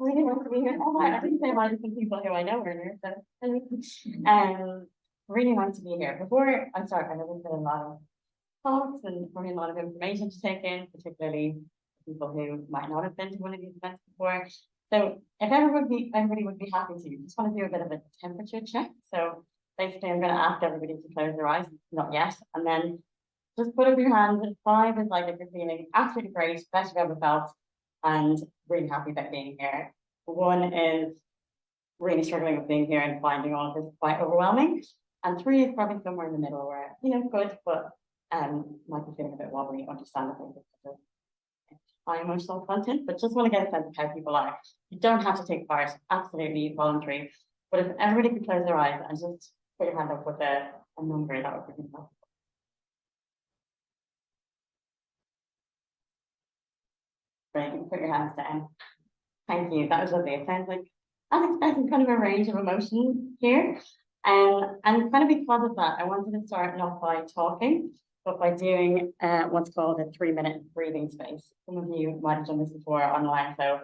really want to be here. Oh, I think there might be some people who I know earlier, so really want to be here. Before I start, I know there's been a lot of talks and probably a lot of information to take in, particularly people who might not have been to one of these events before. So if everybody would be happy to, just want to do a bit of a temperature check. So basically, I'm going to ask everybody to close their eyes, not yet, and then just put up your hands. 5 is like if you're feeling absolutely great, best you've ever felt, and really happy about being here. 1 is really struggling with being here and finding all of this quite overwhelming. And 3 is probably somewhere in the middle where, good, but might be feeling a bit wobbly, understandably, because of high emotional content, but just want to get a sense of how people are. You don't have to take part, absolutely voluntary. But if everybody could close their eyes and just put your hand up with a number, that would be helpful. Great, you put your hands down. Thank you. That was lovely. It sounds like, as expected, kind of a range of emotions here. And kind of because of that, I wanted to start not by talking, but by doing what's called a 3-minute breathing space. Some of you might have done this before online, so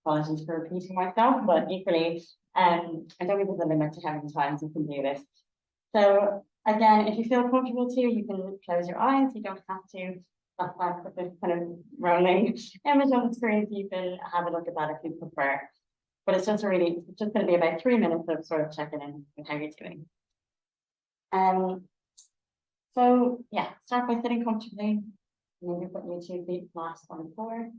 apologies for repeating myself, but equally, I don't think there's a limit to how many times you can do this. So again, if you feel comfortable to, you can close your eyes. You don't have to. That's why I put this kind of rolling image on the screen, so you can have a look at that if you prefer. But it's just going to be about 3 minutes of sort of checking in with how you're doing. So yeah, start by sitting comfortably. Maybe put your 2 feet flat on the floor.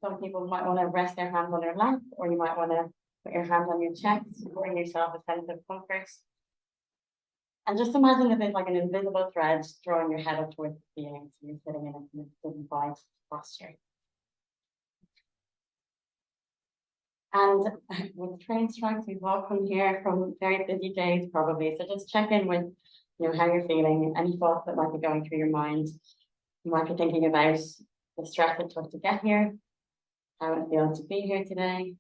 Some people might want to rest their hands on their lap, or you might want to put your hand on your chest to bring yourself a sense of comfort. And just imagine that there's like an invisible thread drawing your head up towards the ceiling, so you're sitting in a dignified posture. And when the train strikes, we've all come here from very busy days, probably. So just check in with, how you're feeling, any thoughts that might be going through your mind. You might be thinking about the stress it took to get here, how it feels to be here today,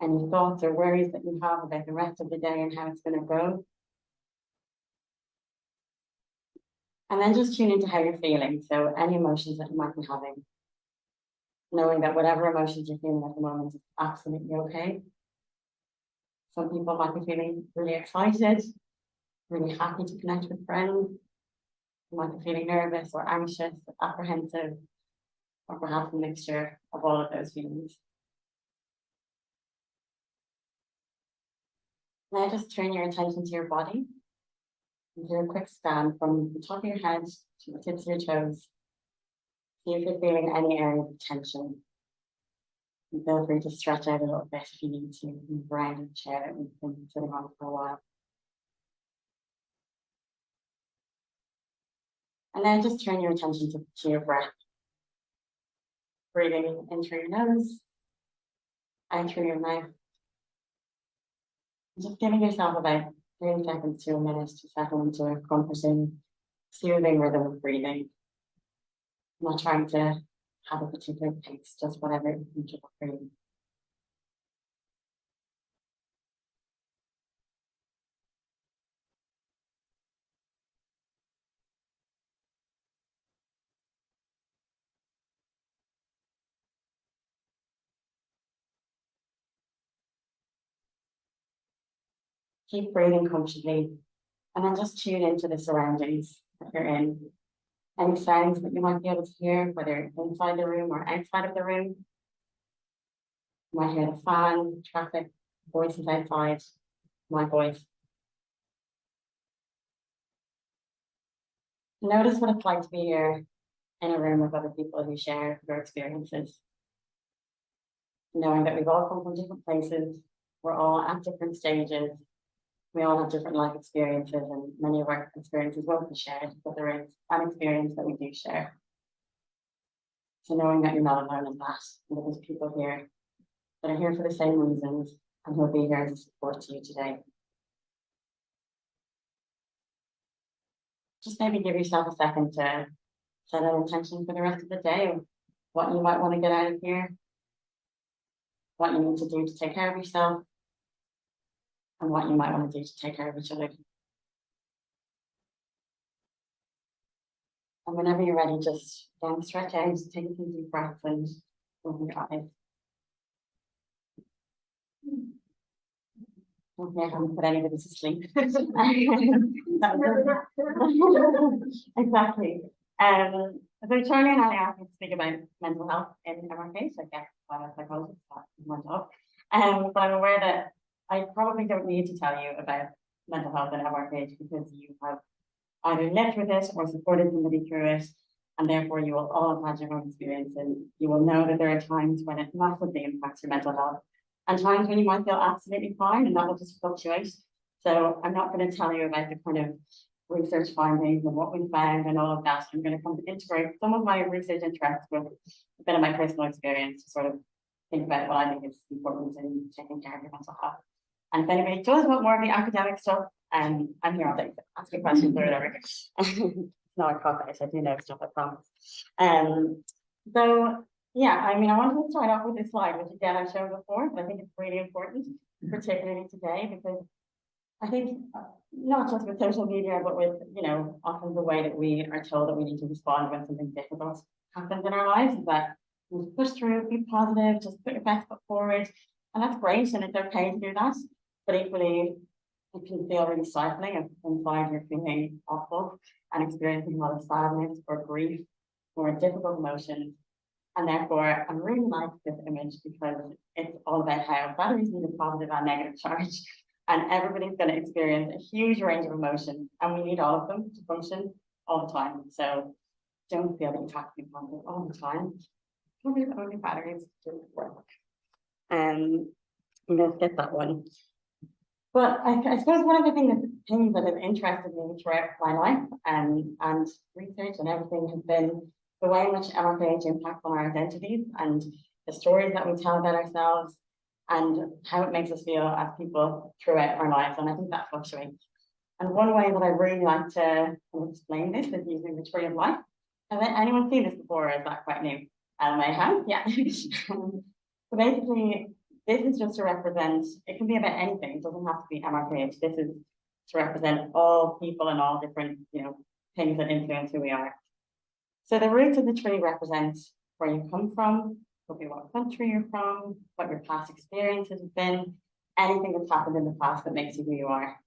any thoughts or worries that you have about the rest of the day and how it's going to go. And then just tune into how you're feeling. So any emotions that you might be having, knowing that whatever emotions you're feeling at the moment is absolutely okay. Some people might be feeling really excited, really happy to connect with friends. You might be feeling nervous or anxious, or apprehensive, or perhaps a mixture of all of those feelings. Now just turn your attention to your body and do a quick scan from the top of your head to the tips of your toes. See if you're feeling any area of tension. And feel free to stretch out a little bit if you need to, move around in the chair that we've been sitting on for a while. And then just turn your attention to your breath. Breathing in through your nose, out through your mouth. Just giving yourself about 30 seconds to a minute to settle into a comforting, soothing rhythm of breathing. I'm not trying to have a particular pace, just whatever is comfortable for you. Keep breathing comfortably, and then just tune into the surroundings that you're in. Any sounds that you might be able to hear, whether inside the room or outside of the room. You might hear the fan, traffic, voices outside, my voice. Notice what it's like to be here in a room with other people who share their experiences. Knowing that we've all come from different places, we're all at different stages, we all have different life experiences, and many of our experiences won't be shared, but there is an experience that we do share. So knowing that you're not alone in that, and that there's people here that are here for the same reasons, and who'll be here to support you today. Just maybe give yourself a second to set an intention for the rest of the day of what you might want to get out of here, what you need to do to take care of yourself, and what you might want to do to take care of each other. And whenever you're ready, just stretch out, take a few deep breaths and open your eyes. Okay, I haven't put anybody to sleep. Exactly. So Charlie and I asked me to speak about mental health in MRKH. I guess I'm a psychologist, that's my job. But I'm aware that I probably don't need to tell you about mental health in MRKH because you have either lived with it or supported somebody through it, and therefore you will all have had your own experience, and you will know that there are times when it massively impacts your mental health, and times when you might feel absolutely fine, and that will just fluctuate. So I'm not going to tell you about the kind of research findings and what we found and all of that. I'm going to come to integrate some of my research interests with a bit of my personal experience to sort of think about what I think is important in taking care of your mental health. And if anybody does want more of the academic stuff, I'm here all day to ask you questions or whatever. No, I promise, I do know stuff, I promise. So yeah, I mean, I wanted to start off with this slide, which again I've shown before, but I think it's really important, particularly today, because I think not just with social media, but with, often the way that we are told that we need to respond when something difficult happens in our lives, is that you push through, be positive, just put your best foot forward. And that's great, and it's okay to do that. But equally, it can feel really stifling if inside you're feeling awful and experiencing a lot of sadness or grief or difficult emotions. And therefore, I really like this image because it's all about how batteries need a positive and negative charge. And everybody's going to experience a huge range of emotions, and we need all of them to function all the time. So don't feel that you have to be positive all the time. Only batteries don't work. I'm going to skip that one. But I suppose one of the things that have interested me throughout my life and research and everything has been the way in which MRKH impacts on our identities and the stories that we tell about ourselves and how it makes us feel as people throughout our lives. And I think that fluctuates. And one way that I really like to explain this is using the tree of life. Has anyone seen this before, or is that quite new? I have, yeah. So basically, this is just to represent, it can be about anything, it doesn't have to be MRKH. This is to represent all people and all different, things that influence who we are. So the roots of the tree represent where you come from, could be what country you're from, what your past experiences have been, anything that's happened in the past that makes you who you are.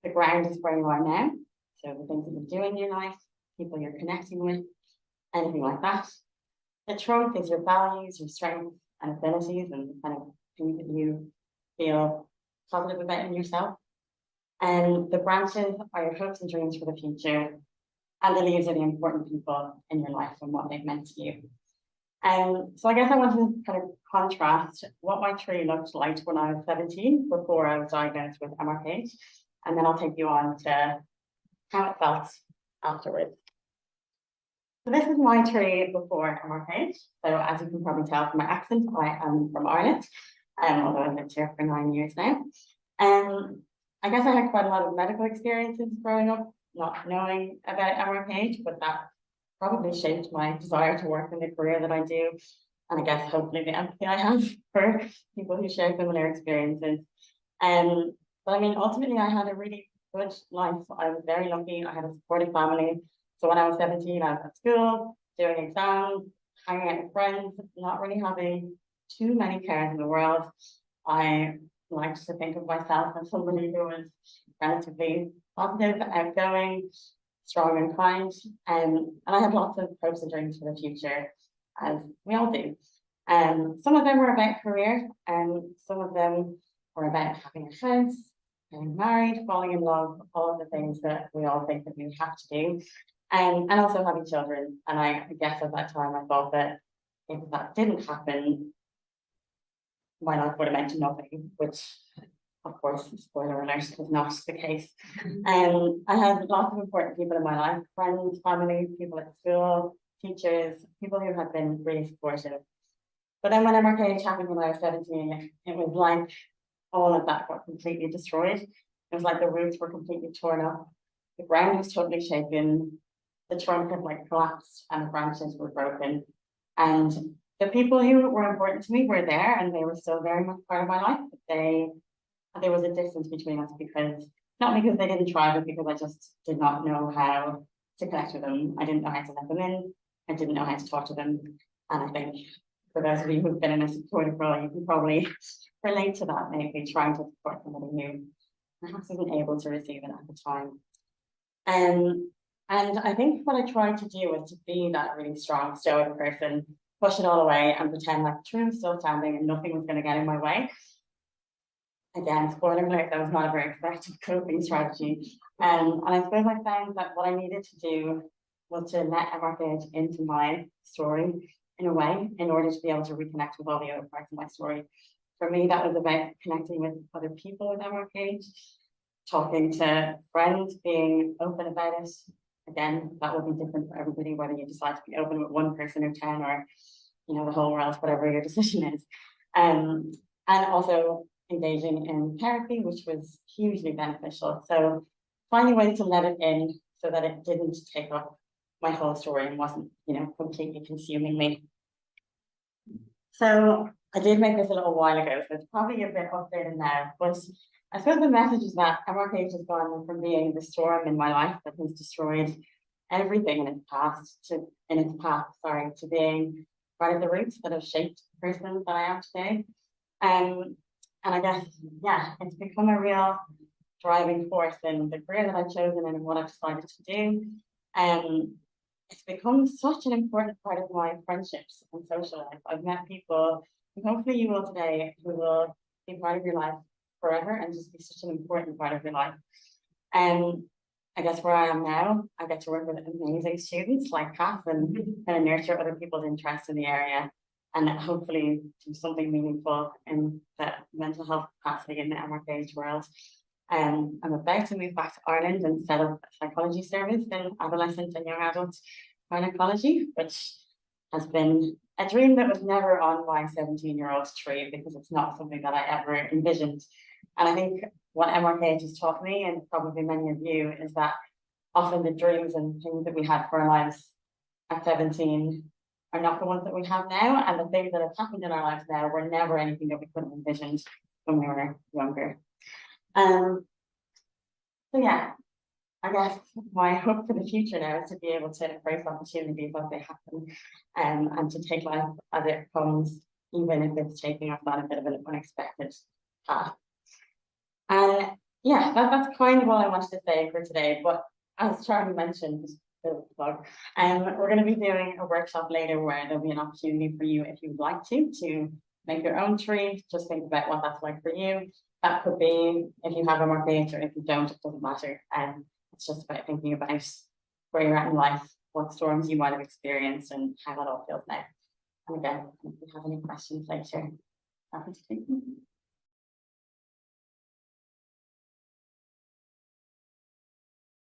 The ground is where you are now, so the things that you're doing in your life, people you're connecting with, anything like that. The trunk is your values, your strengths and abilities, and the kind of things that you feel positive about in yourself. And the branches are your hopes and dreams for the future, and the leaves are the important people in your life and what they've meant to you. So I guess I want to kind of contrast what my tree looked like when I was 17, before I was diagnosed with MRKH, and then I'll take you on to how it felt afterwards. So this is my tree before MRKH. So as you can probably tell from my accent, I am from Ireland, although I've lived here for 9 years now. I guess I had quite a lot of medical experiences growing up, not knowing about MRKH, but that probably shaped my desire to work in the career that I do. And I guess hopefully the empathy I have for people who share similar experiences. But I mean, ultimately I had a really good life. I was very lucky. I had a supportive family. So when I was 17, I was at school, doing exams, hanging out with friends, not really having too many cares in the world. I liked to think of myself as somebody who was relatively positive, outgoing, strong and kind. And I had lots of hopes and dreams for the future, as we all do. Some of them were about career, and some of them were about having a house, getting married, falling in love, all of the things that we all think that we have to do. And also having children. And I guess at that time I thought that if that didn't happen, my life would have meant nothing, which of course, spoiler alert, is not the case. I had lots of important people in my life, friends, family, people at school, teachers, people who had been really supportive. But then when MRKH happened when I was 17, it was like all of that got completely destroyed. It was like the roots were completely torn up. The ground was totally shaken. The trunk had collapsed and the branches were broken. And the people who were important to me were there, and they were still very much part of my life. But there was a distance between us not because they didn't try, but because I just did not know how to connect with them. I didn't know how to let them in. I didn't know how to talk to them. And I think for those of you who've been in a supportive role, you can probably relate to that, maybe trying to support somebody who perhaps isn't able to receive it at the time. And I think what I tried to do was to be that really strong, stoic person, push it all away and pretend like the tree was still standing and nothing was going to get in my way. Again, spoiler alert, that was not a very effective coping strategy. And I suppose I found that what I needed to do was to let MRKH into my story in a way, in order to be able to reconnect with all the other parts of my story. For me, that was about connecting with other people with MRKH, talking to friends, being open about it. Again, that will be different for everybody, whether you decide to be open with one person or 10 or, you know, the whole world, whatever your decision is. And also engaging in therapy, which was hugely beneficial. So finding ways to let it in so that it didn't take up my whole story and wasn't, you know, completely consuming me. So I did make this a little while ago, so it's probably a bit updated now, but I suppose the message is that MRKH has gone from being the storm in my life that has destroyed everything in its path, to being part of the roots that have shaped the person that I am today. And I guess, yeah, it's become a real driving force in the career that I've chosen and what I've decided to do. It's become such an important part of my friendships and social life. I've met people, and hopefully you will today, who will be part of your life forever and just be such an important part of your life. And I guess where I am now, I get to work with amazing students like Kath and kind of nurture other people's interest in the area and hopefully do something meaningful in the mental health capacity in the MRKH world. I'm about to move back to Ireland and set up a psychology service in adolescent and young adult gynecology, which has been a dream that was never on my 17-year-old tree because it's not something that I ever envisioned. And I think what MRKH has taught me, and probably many of you, is that often the dreams and things that we had for our lives at 17 are not the ones that we have now, and the things that have happened in our lives now were never anything that we could have envisioned when we were younger. So yeah, I guess my hope for the future now is to be able to embrace opportunities as they happen, and to take life as it comes, even if it's taking us on a bit of an unexpected path. And yeah, that's kind of all I wanted to say for today. But as Charlie mentioned, we're going to be doing a workshop later where there'll be an opportunity for you, if you would like to make your own tree. Just think about what that's like for you. That could be if you have a MRKH, or if you don't, it doesn't matter. It's just about thinking about where you're at in life, what storms you might have experienced, and how that all feels now. And again, if you have any questions later, happy to take them.